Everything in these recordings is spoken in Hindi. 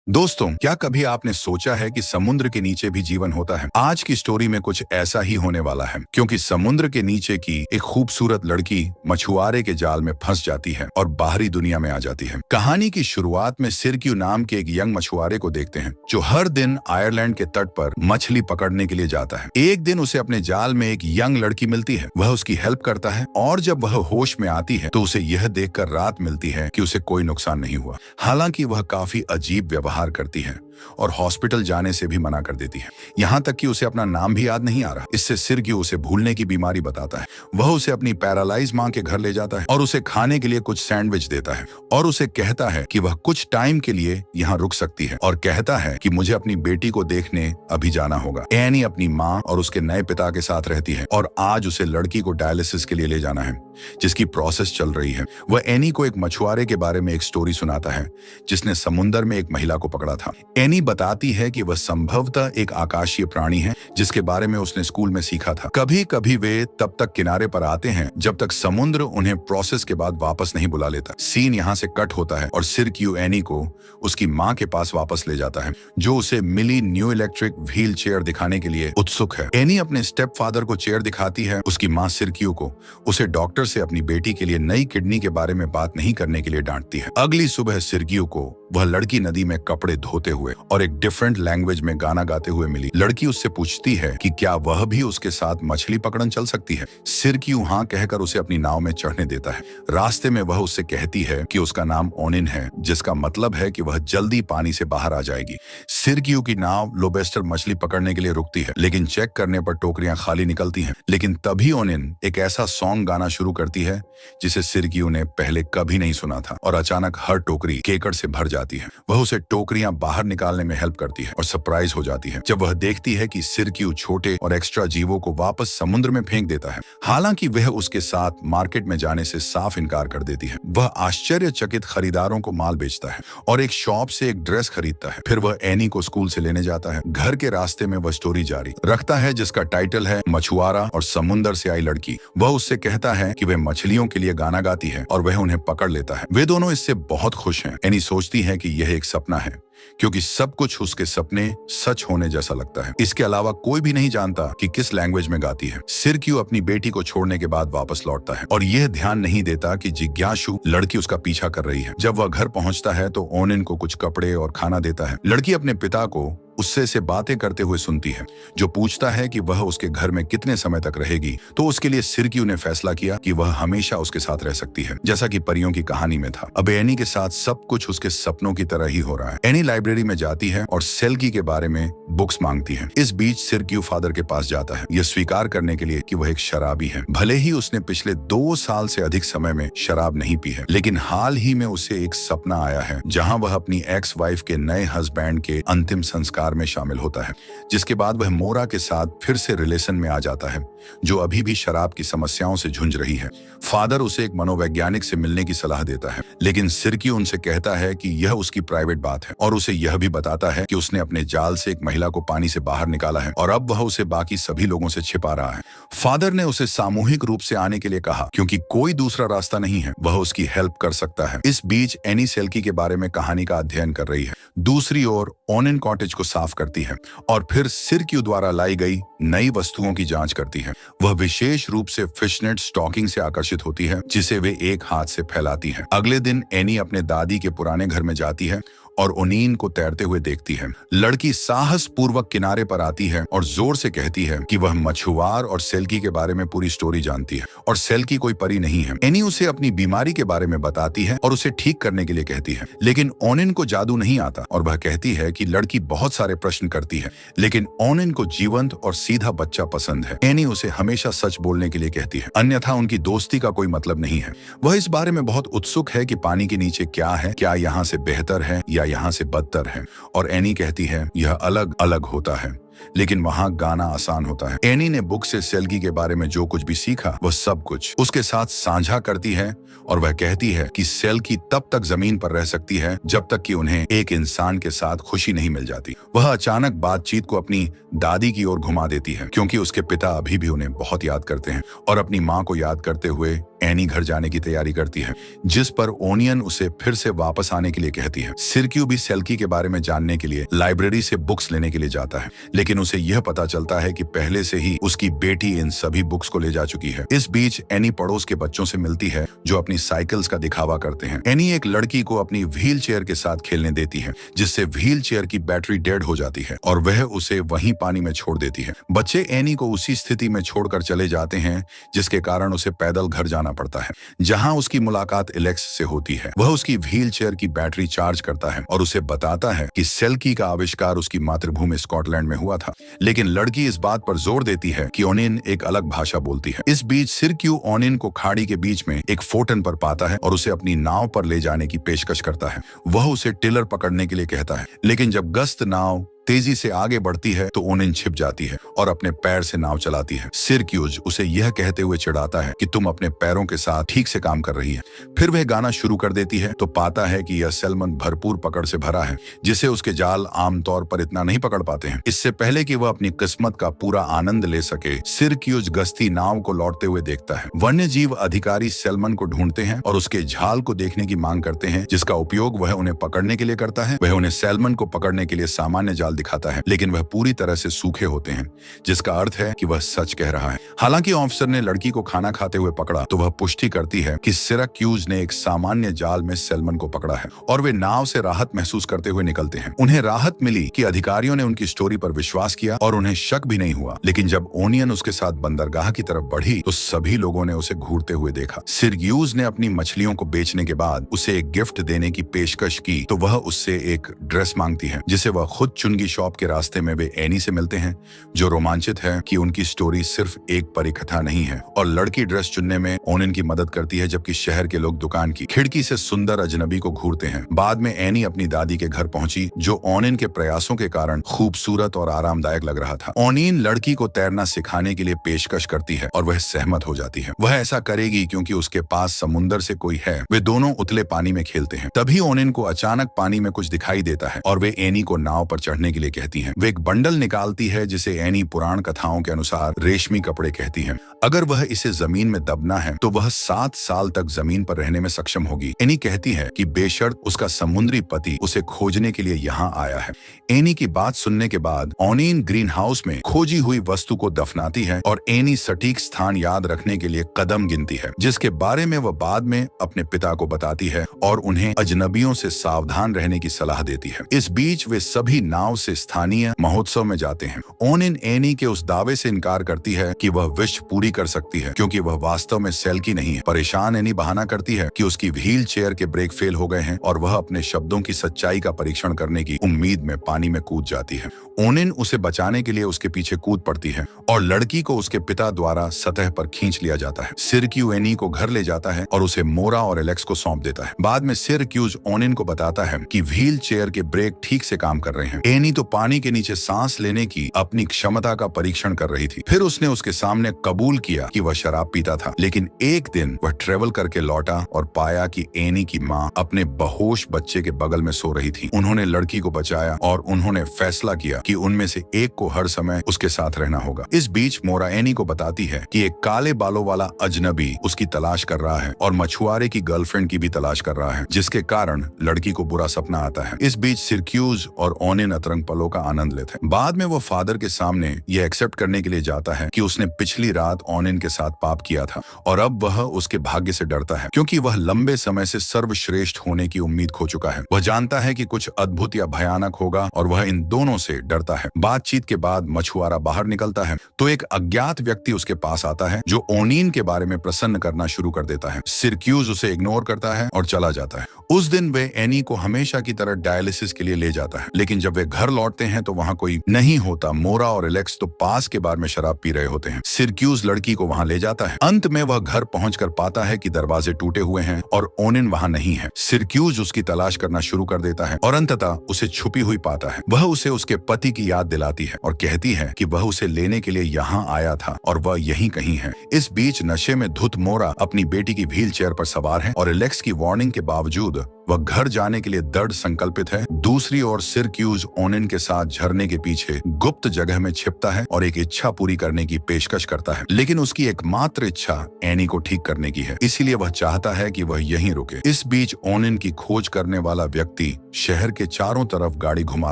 दोस्तों, क्या कभी आपने सोचा है कि समुद्र के नीचे भी जीवन होता है? आज की स्टोरी में कुछ ऐसा ही होने वाला है, क्योंकि समुद्र के नीचे की एक खूबसूरत लड़की मछुआरे के जाल में फंस जाती है और बाहरी दुनिया में आ जाती है। कहानी की शुरुआत में सिरक्यू नाम के एक यंग मछुआरे को देखते हैं, जो हर दिन आयरलैंड के तट पर मछली पकड़ने के लिए जाता है। एक दिन उसे अपने जाल में एक यंग लड़की मिलती है। वह उसकी हेल्प करता है और जब वह होश में आती है तो उसे यह देखकर राहत मिलती है कि उसे कोई नुकसान नहीं हुआ। हालांकि वह काफी अजीब व्यवहार करती है और हॉस्पिटल जाने से भी मना कर देती है। यहाँ तक कि उसे अपना नाम भी याद नहीं आ रहा। इससे सिरक्यू उसे भूलने की बीमारी बताता है। वह उसे अपनी पैरालाइज मां के घर ले जाता है और उसे खाने के लिए कुछ सैंडविच देता है और उसे कहता है कि वह कुछ टाइम के लिए यहाँ रुक सकती है और कहता है कि मुझे अपनी बेटी को देखने अभी जाना होगा। एनी अपनी माँ और उसके नए पिता के साथ रहती है और आज उसे लड़की को डायलिसिस के लिए ले जाना है, जिसकी प्रोसेस चल रही है। वह एनी को एक मछुआरे के बारे में एक स्टोरी सुनाता है जिसने समुद्र में एक महिला को पकड़ा था। एनी बताती है कि वह संभवतः एक आकाशीय प्राणी है जिसके बारे में उसने स्कूल में सीखा था। कभी कभी वे तब तक किनारे पर आते हैं जब तक समुद्र उन्हें प्रोसेस के बाद वापस नहीं बुला लेता। सीन यहाँ से कट होता है और सिरक्यू एनी को उसकी माँ के पास वापस ले जाता है, जो उसे मिली न्यू इलेक्ट्रिक व्हील चेयर दिखाने के लिए उत्सुक है। एनी अपने स्टेप फादर को चेयर दिखाती है। उसकी माँ सिरक्यू को उसे डॉक्टर से अपनी बेटी के लिए नई किडनी के बारे में बात नहीं करने के लिए डांटती है। अगली सुबह सिरक्यू को वह लड़की नदी में कपड़े धोते हुए और एक डिफरेंट लैंग्वेज में गाना गाते हुए मिली। लड़की उससे पूछती है कि क्या वह भी उसके साथ मछली पकड़न चल सकती है। सिरक्यू हाँ कहकर उसे अपनी नाव में चढ़ने देता है। रास्ते में वह उससे कहती है कि उसका नाम ओनिन है, जिसका मतलब है कि वह जल्दी पानी से बाहर आ जाएगी। सिरक्यू की नाव लोबेस्टर मछली पकड़ने के लिए रुकती है, लेकिन चेक करने पर टोकरियां खाली निकलती हैं। लेकिन तभी ओनिन एक ऐसा सॉन्ग गाना शुरू करती है जिसे सिरक्यू ने पहले कभी नहीं सुना था और अचानक हर टोकरी केकड़ से भर जाती है। वह उसे टोकरियां बाहर निकालने में हेल्प करती है और सरप्राइज हो जाती है जब वह देखती है कि सिरक्यू छोटे और एक्स्ट्रा जीवों को वापस समुद्र में फेंक देता है। हालांकि वह उसके साथ मार्केट में जाने से साफ इनकार कर देती है। वह आश्चर्यचकित खरीदारों को माल बेचता है और एक शॉप से एक ड्रेस खरीदता है। फिर वह एनी को स्कूल से लेने जाता है। घर के रास्ते में वह स्टोरी जारी रखता है जिसका टाइटल है मछुआरा और समुद्र से आई लड़की। वह उससे कहता है कि वह मछलियों के लिए गाना गाती है और वह उन्हें पकड़ लेता है। वे दोनों इससे बहुत खुश हैं। एनी सोचती है कि यह एक सपना है, क्योंकि सब कुछ उसके सपने सच होने जैसा लगता है। इसके अलावा कोई भी नहीं जानता कि किस लैंग्वेज में गाती है। सिरक्यू अपनी बेटी को छोड़ने के बाद वापस लौटता है और यह ध्यान नहीं देता कि जिज्ञासु लड़की उसका पीछा कर रही है। जब वह घर पहुंचता है तो ओनिन को कुछ कपड़े और खाना देता है। लड़की अपने पिता को उससे से बातें करते हुए सुनती है, जो पूछता है कि वह उसके घर में कितने समय तक रहेगी। तो उसके लिए सिरक्यू ने फैसला किया कि वह हमेशा उसके साथ रह सकती है, जैसा कि परियों की कहानी में था। अब एनी के साथ सब कुछ उसके सपनों की तरह ही हो रहा है। एनी लाइब्रेरी में जाती है और सेल्की के बारे में बुक्स मांगती है। इस बीच सिरक्यू फादर के पास जाता है, यह स्वीकार करने के लिए कि वह एक शराबी है। भले ही उसने पिछले 2 साल से अधिक समय में शराब नहीं पी है, लेकिन हाल ही में उसे एक सपना आया है जहां वह अपनी एक्स वाइफ के नए हस्बैंड के अंतिम संस्कार में शामिल होता है, जिसके बाद वह मोरा के साथ फिर से रिलेशन में आ जाता है, जो अभी भी शराब की समस्याओं से झुंझ रही है। फादर उसे एक मनोवैज्ञानिक से मिलने की सलाह देता है, लेकिन सिरक्यू उनसे कहता है कि यह उसकी प्राइवेट बात है और उसे यह भी बताता है कि उसने अपने जाल से एक महिला को पानी से बाहर निकाला है और अब वह उसे बाकी सभी लोगों से छिपा रहा है। फादर ने उसे सामूहिक रूप से आने के लिए कहा, क्योंकि कोई दूसरा रास्ता नहीं है। वह उसकी हेल्प कर सकता है। इस बीच एनी सेल्की के बारे में कहानी का अध्ययन कर रही है। दूसरी ओर ओनिन कॉटेज को साफ करती है और फिर सिरक्यू द्वारा लाई गई नई वस्तुओं की जांच करती है। वह विशेष रूप से फिशनेट स्टॉकिंग से आकर्षित होती है, जिसे वे एक हाथ से फैलाती है। अगले दिन एनी अपने दादी के पुराने घर में जाती है और ओनिन को तैरते हुए देखती है। लड़की साहस पूर्वक किनारे पर आती है और जोर से कहती है कि वह मछुआर और सेल्की के बारे में पूरी स्टोरी जानती है और सेल्की कोई परी नहीं है। एनी उसे अपनी बीमारी के बारे में बताती है और उसे ठीक करने के लिए कहती है, लेकिन ओनिन को जादू नहीं आता और वह कहती है कि लड़की बहुत सारे प्रश्न करती है, लेकिन ओनिन को जीवंत और सीधा बच्चा पसंद है। एनी उसे हमेशा सच बोलने के लिए कहती है, अन्यथा उनकी दोस्ती का कोई मतलब नहीं है। वह इस बारे में बहुत उत्सुक है कि पानी के नीचे क्या है, क्या यहाँ से बेहतर है या यहाँ से बदतर है। और एनी कहती है यह अलग अलग होता है, लेकिन वहां गाना आसान होता है। एनी ने बुक से सेल्की के बारे में जो कुछ भी सीखा वह सब कुछ उसके साथ साझा करती है और वह कहती है कि सेल्की तब तक जमीन पर रह सकती है जब तक कि उन्हें एक इंसान के साथ खुशी नहीं मिल जाती। वह अचानक बातचीत को अपनी दादी की ओर घुमा देती है, क्योंकि उसके पिता अभी भी उन्हें बहुत याद करते हैं और अपनी माँ को याद करते हुए एनी घर जाने की तैयारी करती है, जिस पर ओनियन उसे फिर से वापस आने के लिए कहती है। सिरक्यू भी सेल्की के बारे में जानने के लिए लाइब्रेरी से बुक्स लेने के लिए जाता है, लेकिन उसे यह पता चलता है कि पहले से ही उसकी बेटी इन सभी बुक्स को ले जा चुकी है। इस बीच एनी पड़ोस के बच्चों से मिलती है जो अपनी साइकिल्स का दिखावा करते हैं। एनी एक लड़की को अपनी व्हील चेयर के साथ खेलने देती है, जिससे व्हील चेयर की बैटरी डेड हो जाती है और वह उसे वहीं पानी में छोड़ देती है। बच्चे एनी को उसी स्थिति में छोड़कर चले जाते हैं, जिसके कारण उसे पैदल घर जाना पड़ता है, जहां उसकी मुलाकात एलेक्स से होती है। वह उसकी व्हील चेयर की बैटरी चार्ज करता है और उसे बताता है कि सेल्की का आविष्कार उसकी मातृभूमि स्कॉटलैंड में हुआ था, लेकिन लड़की इस बात पर जोर देती है कि ओनिन एक अलग भाषा बोलती है। इस बीच सिरक्यू ओनिन को खाड़ी के बीच में एक फोर्टन पर पाता है और उसे अपनी नाव पर ले जाने की पेशकश करता है। वह उसे टिलर पकड़ने के लिए कहता है, लेकिन जब गश्त नाव तेजी से आगे बढ़ती है तो ओनिन छिप जाती है और अपने पैर से नाव चलाती है। सिरक्यूज उसे यह कहते हुए चिढ़ाता है कि तुम अपने पैरों के साथ ठीक से काम कर रही है। फिर वह गाना शुरू कर देती है तो पाता है कि यह सैल्मन भरपूर पकड़ से भरा है, जिसे उसके जाल आमतौर पर इतना नहीं पकड़ पाते हैं। इससे पहले कि वह अपनी किस्मत का पूरा आनंद ले सके, सिरक्यूज गश्ती नाव को लौटते हुए देखता है। वन्य जीव अधिकारी सैल्मन को ढूंढते हैं और उसके झाल को देखने की मांग करते हैं, जिसका उपयोग वह उन्हें पकड़ने के लिए करता है। वह उन्हें सैल्मन को पकड़ने के लिए सामान्य जाल दिखाता है, लेकिन वह पूरी तरह से सूखे होते हैं, जिसका अर्थ है कि वह सच कह रहा है। हालांकि ऑफिसर ने लड़की को खाना खाते हुए पकड़ा तो वह पुष्टि करती है कि सिरक्यूज ने एक सामान्य जाल में सैल्मन को पकड़ा है और वे नाव से राहत महसूस करते हुए निकलते हैं। उन्हें राहत मिली कि अधिकारियों ने उनकी स्टोरी पर विश्वास किया और उन्हें शक भी नहीं हुआ। लेकिन जब ओनियन उसके साथ बंदरगाह की तरफ बढ़ी तो सभी लोगों ने उसे घूरते हुए देखा। सिरक्यूज ने अपनी मछलियों को बेचने के बाद उसे एक गिफ्ट देने की पेशकश की तो वह उससे एक ड्रेस मांगती है, जिसे वह खुद चुनगी। शॉप के रास्ते में वे एनी से मिलते हैं, जो रोमांचित है कि उनकी स्टोरी सिर्फ एक परिकथा नहीं है, और लड़की ड्रेस चुनने में ओनिन की मदद करती है, जबकि शहर के लोग दुकान की खिड़की से सुंदर अजनबी को घूरते हैं। बाद में एनी अपनी दादी के घर पहुंची, जो ओनिन के प्रयासों के कारण खूबसूरत और आरामदायक लग रहा था। ओनिन लड़की को तैरना सिखाने के लिए पेशकश करती है और वह सहमत हो जाती है। वह ऐसा करेगी क्योंकि उसके पास समुंदर से कोई है। वे दोनों उतले पानी में खेलते हैं। तभी ओनिन को अचानक पानी में कुछ दिखाई देता है और वे एनी को नाव पर चढ़ने के लिए कहती हैं। वे एक बंडल निकालती है, जिसे एनी पुराण कथाओं के अनुसार रेशमी कपड़े कहती है। अगर वह इसे जमीन में दबना है तो वह 7 साल तक जमीन पर रहने में सक्षम होगी। एनी कहती है कि बेशर्त उसका समुद्री पति उसे खोजने के लिए यहाँ आया है। एनी की बात सुनने के बाद ओनिन ग्रीन हाउस में खोजी हुई वस्तु को दफनाती है और एनी सटीक स्थान याद रखने के लिए कदम गिनती है, जिसके बारे में वह बाद में अपने पिता को बताती है और उन्हें अजनबियों से सावधान रहने की सलाह देती है। इस बीच वे सभी नाव से स्थानीय महोत्सव में जाते हैं। ओनिन एनी के उस दावे से इनकार करती है कि वह विश पूरी कर सकती है, क्योंकि वह वास्तव में सेल्की नहीं है। परेशान एनी बहाना करती है कि उसकी व्हील चेयर के ब्रेक फेल हो गए हैं और वह अपने शब्दों की सच्चाई का परीक्षण करने की उम्मीद में पानी में कूद जाती है। ओनिन उसे बचाने के लिए उसके पीछे कूद पड़ती है और लड़की को उसके पिता द्वारा सतह पर खींच लिया जाता है। सिरक्यू एनी को घर ले जाता है और उसे मोरा और एलेक्स को सौंप देता है। बाद में सिरक्यूज ओनिन को बताता है कि व्हील चेयर के ब्रेक ठीक से काम कर रहे हैं। एनी तो पानी के नीचे सांस लेने की अपनी क्षमता का परीक्षण कर रही थी। फिर उसने उसके सामने कबूल किया कि वह शराब पीता था, लेकिन एक दिन वह ट्रेवल करके लौटा और पाया कि एनी की माँ अपने बेहोश बच्चे के बगल में सो रही थी। उन्होंने लड़की को बचाया और उन्होंने फैसला किया कि उनमें से एक को हर समय उसके साथ रहना होगा। इस बीच मोरा एनी को बताती है कि एक काले बालों वाला अजनबी उसकी तलाश कर रहा है और मछुआरे की गर्लफ्रेंड की भी तलाश कर रहा है, जिसके कारण लड़की को बुरा सपना आता है। इस बीच सिरक्यूज और ओनिन अतरंग पलों का आनंद लेते हैं। बाद में वो फादर के सामने यह एक्सेप्ट करने के लिए जाता है कि उसने पिछली रात ओनिन के साथ पाप किया था और अब वह उसके भाग्य से डरता है, क्योंकि वह लंबे समय से सर्वश्रेष्ठ होने की उम्मीद खो चुका है। वह जानता है कि कुछ अद्भुत या भयानक होगा और वह इन दोनों से डरता है। बातचीत के बाद मछुआरा बाहर निकलता है तो एक अज्ञात व्यक्ति उसके पास आता है, जो ओनिन के बारे में प्रसन्न करना शुरू कर देता है। सिरक्यूज उसे इग्नोर करता है और चला जाता है। उस दिन वे एनी को हमेशा की तरह डायलिसिस के लिए ले जाता है, लेकिन जब वे घर लौटते हैं तो वहाँ कोई नहीं होता। मोरा और एलेक्स तो पास के बार में शराब पी रहे होते हैं। सिरक्यूज लड़की को वहाँ ले जाता है। अंत में वह घर पहुंचकर पाता है कि दरवाजे टूटे हुए हैं और ओनिन वहाँ नहीं है। सिरक्यूज उसकी तलाश करना शुरू कर देता है और अंततः उसे छुपी हुई पाता है। वह उसे उसके पति की याद दिलाती है और कहती है कि वह उसे लेने के लिए यहाँ आया था और वह यहीं कहीं है। इस बीच नशे में धुत मोरा अपनी बेटी की व्हील चेयर पर सवार है और एलेक्स की वार्निंग के बावजूद वह घर जाने के लिए दृढ़ संकल्पित है। दूसरी ओर सिरक्यूज ओनिन के साथ झरने के पीछे गुप्त जगह में छिपता है और एक इच्छा पूरी करने की पेशकश करता है, लेकिन उसकी एकमात्र इच्छा एनी को ठीक करने की है, इसीलिए वह चाहता है कि वह यहीं रुके। इस बीच ओनिन की खोज करने वाला व्यक्ति शहर के चारों तरफ गाड़ी घुमा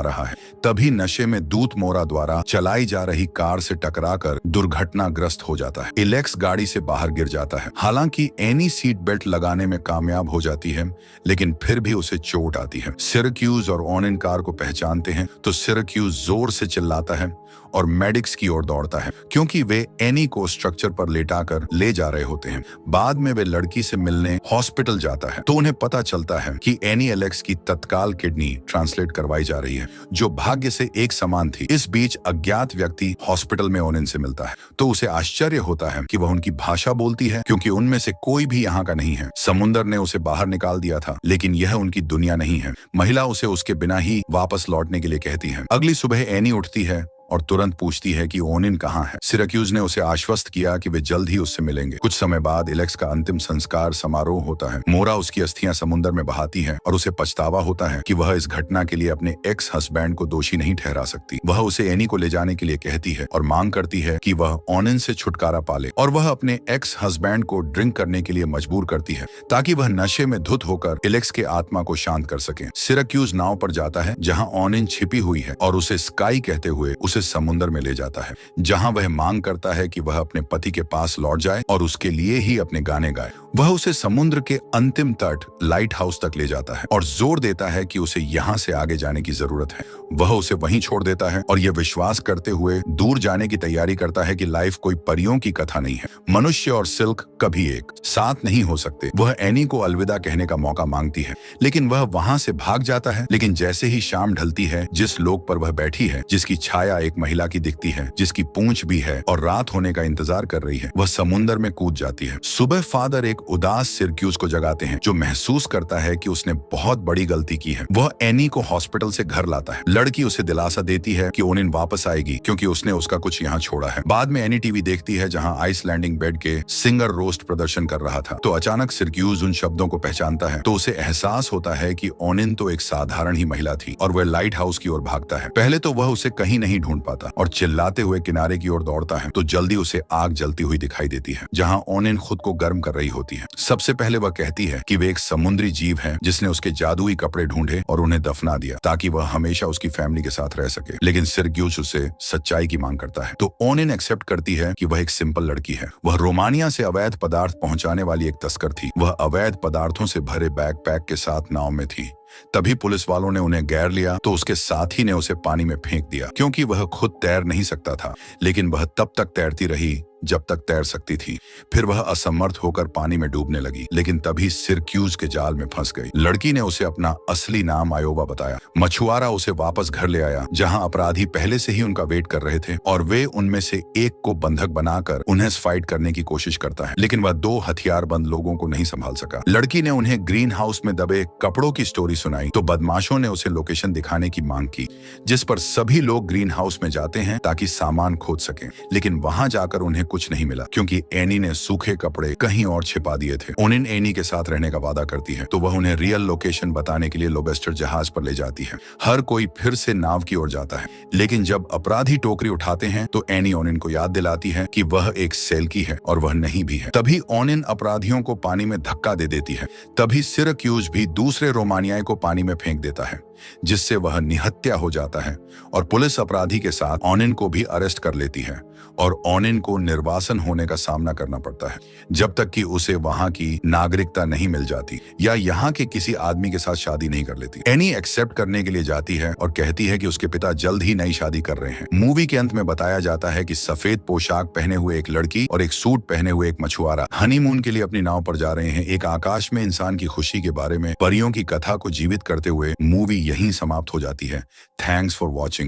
रहा है। तभी नशे में दूत मोरा द्वारा चलाई जा रही कार से टकराकर दुर्घटनाग्रस्त हो जाता है। एलेक्स गाड़ी से बाहर गिर जाता है। हालांकि एनी सीट बेल्ट लगाने में कामयाब हो जाती है, लेकिन फिर भी उसे चोट आती है। सिरक्यूज और ओनिन कार को पहचानते हैं तो सिरक्यूज जोर से चिल्लाता है और मेडिक्स की ओर दौड़ता है, क्योंकि वे एनी को स्ट्रक्चर पर लेटाकर ले जा रहे होते हैं। बाद में वे लड़की से मिलने हॉस्पिटल जाता है तो उन्हें पता चलता है कि एनी एलेक्स की तत्काल किडनी ट्रांसलेट करवाई जा रही है, जो भाग्य से एक समान थी। इस बीच अज्ञात व्यक्ति हॉस्पिटल में ओनिन से मिलता है तो उसे आश्चर्य होता है कि वह उनकी भाषा बोलती है, क्योंकि उनमें से कोई भी यहाँ का नहीं है। समुंदर ने उसे बाहर निकाल दिया था, लेकिन यह उनकी दुनिया नहीं है। महिला उसे उसके बिना ही वापस लौटने के लिए कहती है। अगली सुबह एनी उठती है और तुरंत पूछती है कि ओनिन कहाँ है। सिरक्यूज ने उसे आश्वस्त किया कि वे जल्द ही उससे मिलेंगे। कुछ समय बाद एलेक्स का अंतिम संस्कार समारोह होता है। मोरा उसकी अस्थियां समुद्र में बहाती है और उसे पछतावा होता है कि वह इस घटना के लिए अपने एक्स हस्बैंड को दोषी नहीं ठहरा सकती। वह उसे एनी को ले जाने के लिए कहती है और मांग करती है कि वह ओनिन से छुटकारा पाले, और वह अपने एक्स हस्बैंड को ड्रिंक करने के लिए मजबूर करती है ताकि वह नशे में धुत होकर एलेक्स के आत्मा को शांत कर सके। सिरक्यूज नाव पर जाता है जहाँ ओनिन छिपी हुई है और उसे स्काई कहते हुए उसे समुद्र में ले जाता है, जहां वह मांग करता है कि वह अपने पति के पास लौट जाए और उसके लिए ही अपने गाने गाए। वह उसे समुद्र के अंतिम तट लाइट हाउस तक ले जाता है और जोर देता है कि उसे यहां से आगे जाने की जरूरत है। वह उसे वहीं छोड़ देता है और यह विश्वास करते हुए दूर जाने की तैयारी करता है कि लाइफ कोई परियों की कथा नहीं है। मनुष्य और सिल्क कभी एक साथ नहीं हो सकते। वह एनी को अलविदा कहने का मौका मांगती है, लेकिन वह वहां से भाग जाता है। लेकिन जैसे ही शाम ढलती है, जिस लोक पर वह बैठी है, जिसकी छाया एक महिला की दिखती है, जिसकी पूंछ भी है और रात होने का इंतजार कर रही है, वह समुंदर में कूद जाती है। सुबह फादर एक उदास सिरक्यूज को जगाते हैं, जो महसूस करता है कि उसने बहुत बड़ी गलती की है। वह एनी को हॉस्पिटल से घर लाता है। लड़की उसे दिलासा देती है कि ओनिन वापस आएगी, क्योंकि उसने उसका कुछ यहाँ छोड़ा है। बाद में एनी टीवी देखती है जहाँ आइसलैंडिंग बेड के सिंगर रोस्ट प्रदर्शन कर रहा था, तो अचानक सिरक्यूज उन शब्दों को पहचानता है। तो उसे एहसास होता है कि ओनिन तो एक साधारण ही महिला थी और वह लाइट हाउस की ओर भागता है। पहले तो वह उसे कहीं नहीं ढूंढ पाता और चिल्लाते हुए किनारे की ओर दौड़ता है, तो जल्दी उसे आग जलती हुई दिखाई देती है, जहां ओनिन खुद को गर्म कर रही होती है। सबसे पहले वह कहती है कि वे एक समुद्री जीव है जिसने उसके जादुई कपड़े ढूंढे और उन्हें दफना दिया ताकि वह हमेशा उसकी फैमिली के साथ रह सके। लेकिन सिरक्यूज उससे सच्चाई की मांग करता है, तो ओनिन एक्सेप्ट करती है कि वह एक सिंपल लड़की है। वह रोमानिया से अवैध पदार्थ पहुंचाने वाली एक तस्कर थी। वह अवैध पदार्थों से भरे बैकपैक के साथ नाव में थी। तभी पुलिस वालों ने उन्हें घेर लिया तो उसके साथी ने उसे पानी में फेंक दिया, क्योंकि वह खुद तैर नहीं सकता था। लेकिन वह तब तक तैरती रही जब तक तैर सकती थी। फिर वह असमर्थ होकर पानी में डूबने लगी, लेकिन तभी सिरक्यूज के जाल में फंस गई। लड़की ने उसे अपना असली नाम आयोवा बताया। मछुआरा उसे वापस घर ले आया, जहां अपराधी पहले से ही उनका वेट कर रहे थे, और वे उनमें से एक को बंधक बनाकर उन्हें फाइट करने की कोशिश करता है, लेकिन वह 2 हथियारबंद लोगों को नहीं संभाल सका। लड़की ने उन्हें ग्रीन हाउस में दबे कपड़ों की स्टोरी सुनाई, तो बदमाशों ने उसे लोकेशन दिखाने की मांग की, जिस पर सभी लोग ग्रीन हाउस में जाते हैं ताकि सामान खोज सकें। लेकिन वहां जाकर उन्हें कुछ नहीं मिला, क्योंकि एनी ने सूखे कपड़े कहीं और छिपा दिए थे। ओनिन एनी के साथ रहने का वादा करती है, तो वह उन्हें रियल लोकेशन बताने के लिए लोबस्टर जहाज पर ले जाती है। हर कोई फिर से नाव की ओर जाता है, लेकिन जब अपराधी टोकरी उठाते हैं तो एनी ओनिन को याद दिलाती है कि वह एक सेल्की है और वह नहीं भी है। तभी ओनिन अपराधियों को पानी में धक्का दे देती है। तभी सिरक्यूज भी दूसरे रोमानियाई को पानी में फेंक देता है, जिससे वह निहत्या हो जाता है, और पुलिस अपराधी के साथ ओनिन को भी अरेस्ट कर लेती है और ओनिन को निर्वासन होने का सामना करना पड़ता है, जब तक कि उसे वहां की नागरिकता नहीं मिल जाती या यहाँ के किसी आदमी के साथ शादी नहीं कर लेती। एनी एक्सेप्ट करने के लिए जाती है और कहती है कि उसके पिता जल्द ही नई शादी कर रहे हैं। मूवी के अंत में बताया जाता है कि सफेद पोशाक पहने हुए एक लड़की और एक सूट पहने हुए एक मछुआरा हनीमून के लिए अपनी नाव पर जा रहे हैं। एक आकाश में इंसान की खुशी के बारे में परियों की कथा को जीवित करते हुए मूवी यहीं समाप्त हो जाती है। Thanks for watching.